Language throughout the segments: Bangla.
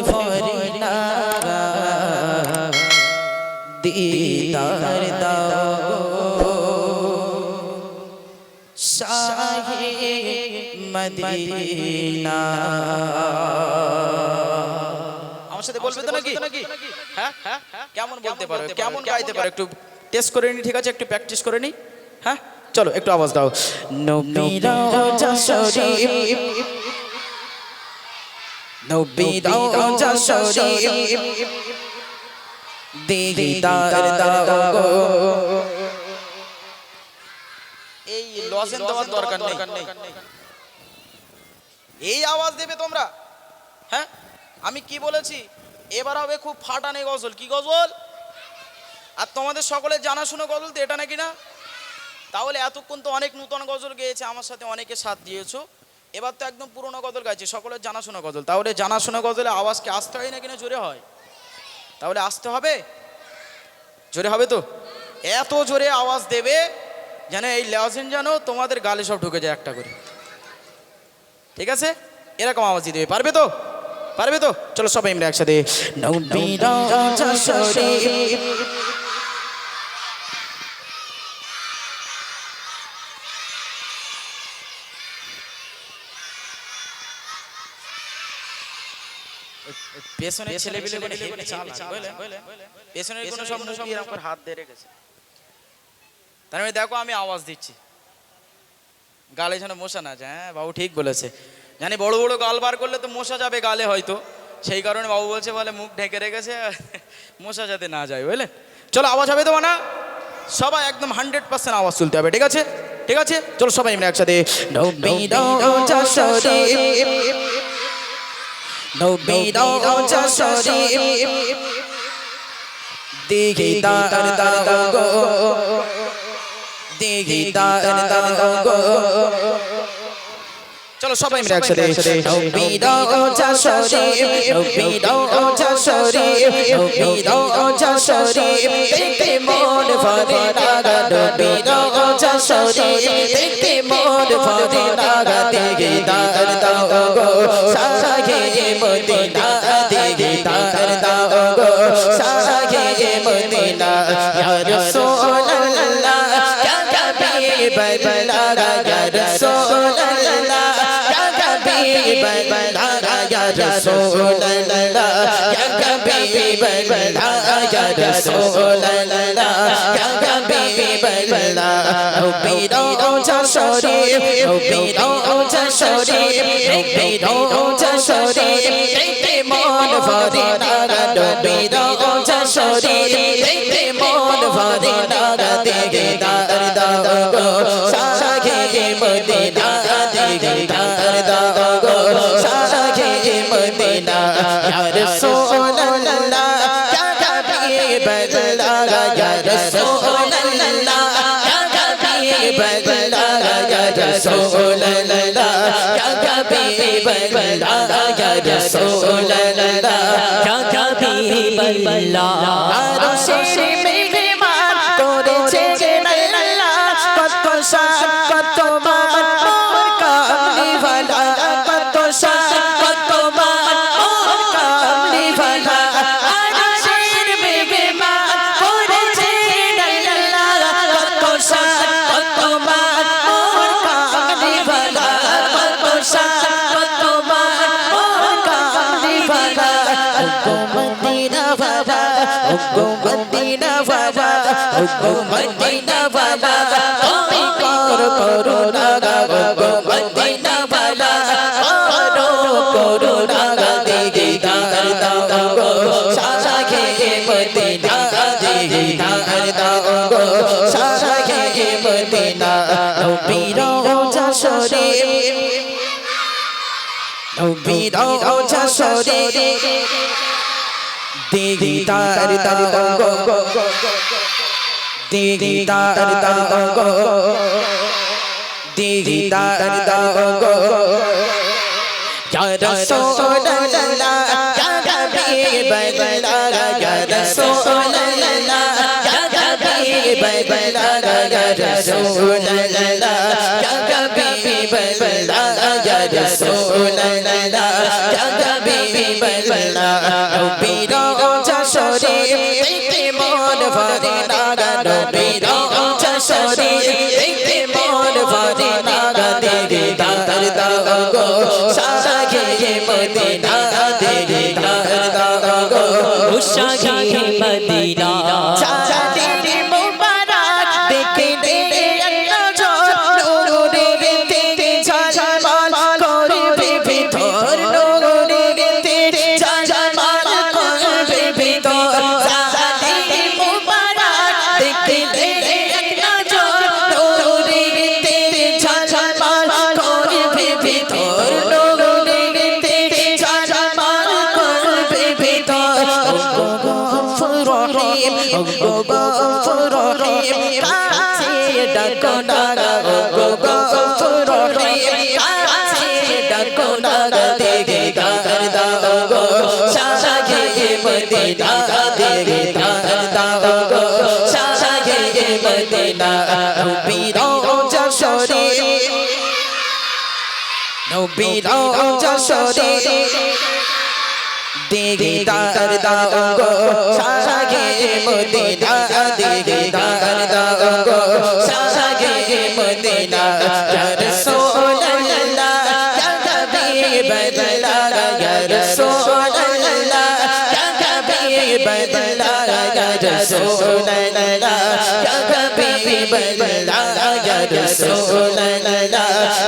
ফরিনা दीदार दाओ शाहे मदीना আমার সাথে বলবে তো নাকি হ্যাঁ কেমন বলতে পারো কেমন গাইতে পারো একটু টেস্ট করে নি ঠিক আছে একটু প্র্যাকটিস করে নি হ্যাঁ চলো একটু আওয়াজ দাও নবী রওজা শরীফ নবী রওজা শরীফ दीदार दाओ এই লজেন দেওয়ার দরকার নেই এই আওয়াজ দেবে তোমরা হ্যাঁ আমি কি বলেছি এবার হবে খুব ফাটানে গজল কি গজল আর তোমাদের সকলের জানাশোনা গজল তো এটা নাকি না তাহলে এতক্ষণ তো অনেক নতুন গজল গেয়েছে আমার সাথে অনেকে সাথ দিয়েছো এবার তো একদম পুরনো গজল গাইছে সকলের জানাশোনা গজল তাহলে জানাশোনা গজলে আওয়াজ কি আসতে হয় নাকি না জোরে হয় তাহলে আসতে হবে জোরে হবে তো এত জোরে আওয়াজ দেবে যেন এই লজেন যেন তোমাদের গালে সব ঢুকে যায় একটা করে ঠিক আছে এরকম আওয়াজ দিতে পারবে তো চলো সবাই আমরা একসাথে নবী রওজা শরীফ পেছনের ছেলেপিলে পেছনের কোনো সব মুখি এরকম করে হাত দিয়ে রেখেছে তার মানে দেখো আমি আওয়াজ দিচ্ছি গালে যেন মশা না যায় হ্যাঁ বাবু ঠিক বলেছে জানি বড় বড় গাল বার করলে তো মশা যাবে গালে হয়তো সেই কারণে বাবু বলছে বলে মুখ ঢেকে রেখেছে মশা যাতে না যায় বুঝলে চলো আওয়াজ হবে তো না সবাই একদম 100% আওয়াজ তুলতে হবে ঠিক আছে চলো সবাই আমরা একসাথে নবী রওজা শরীফ নবী রওজা শরীফ दीदार दाओ दीदार दाओ चलो सबाई मिले একসাথে নবী রওজা শরীফ নবী রওজা শরীফ নবী রওজা শরীফ দেখতে মন ভরে না নবী রওজা শরীফ দেখতে মন ভরে না দীদার দাও শাহে মদিনা দীদার দাও শাহে মদিনা ইয়া রাসূলুল্লাহ ইয়া হাবিবাল্লাহ ইয়া রাসূলুল্লাহ या रसूल अल्लाह या हबीब अल्लाह या रसूल अल्लाह या हबीब अल्लाह नबी रौजा शरीफ नबी रौजा शरीफ नबी रौजा शरीफ देखते मन भरे ना नबी रौजा शरीफ देखते मन भरे ना दीदार दाओ शाहे मदीना दीदार दाओ शाहे मदीना या रसूलल्लाह या हबीबल्लाह या रसूलल्लाह या हबीबल्लाह या रसूलल्लाह या हबीबल्लाह या रसूलल्लाह या हबीबल्लाह আরশের মেহমান করেছে আল্লাহ কত শান কত মান মোর কামলিওয়ালা কত শান কত মান মোর কামলিওয়ালা আরশের মেহমান করেছে আল্লাহ কত শান কত মান মোর কামলিওয়ালা কত শান কত মান মোর কামলিওয়ালা ও মদিনা বাবা ও মদিনা বাবা ও মদিনা বাবা তুমি করুণা গো মদিনা বাবা করুণা দীদার দাও গো শাহে মদিনা দীদার দাও গো শাহে মদিনা নবী রওজা শরীফ নবী রওজা শরীফ दीदार दाओ दीदार दाओ दीदार दाओ या रसूलल्लाह या हबीबल्लाह या रसूलल्लाह या हबीबल्लाह या रसूलल्लाह या Habibullah Allah ya Rasulullah ya Habibullah নবী রওজা শরীফ দেখতে মন ভরে না নবী রওজা শরীফ দেখতে মন ভরে না দিদার দাও গো শাহে মদিনা দিদার দাও গো শাহে মদিনা চাঁদনি মুবারক দেখতে নবী রওজা শরীফ দিদার দাও গো শাহে মদিনা দিদার দাও গো শাহে মদিনা ইয়া রাসূলুল্লাহ ইয়া হাবিবাল্লাহ ইয়া রাসূলুল্লাহ ইয়া হাবিবাল্লাহ ইয়া রাসূলুল্লাহ ইয়া হাবিবাল্লাহ ইয়া রাসূলুল্লাহ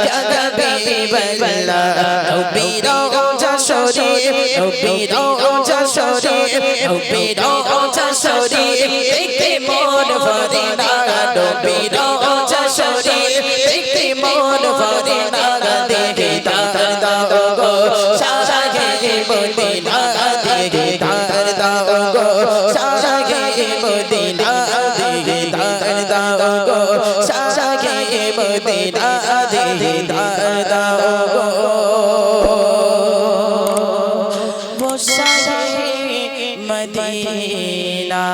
ইয়া হাবিবাল্লাহ নবী রওজা শরীফ নবী রওজা শরীফ নবী রওজা শরীফ দেখতে মন ভরে না নবী রওজা শরীফ দেখতে মন ভরে না দিদার দাও গো শাহে মদিনা দিদার দাও গো শাহে মদিনা দিদার দাও গো শাহে মদিনা দিদার দাও গো শাহে মদিনা।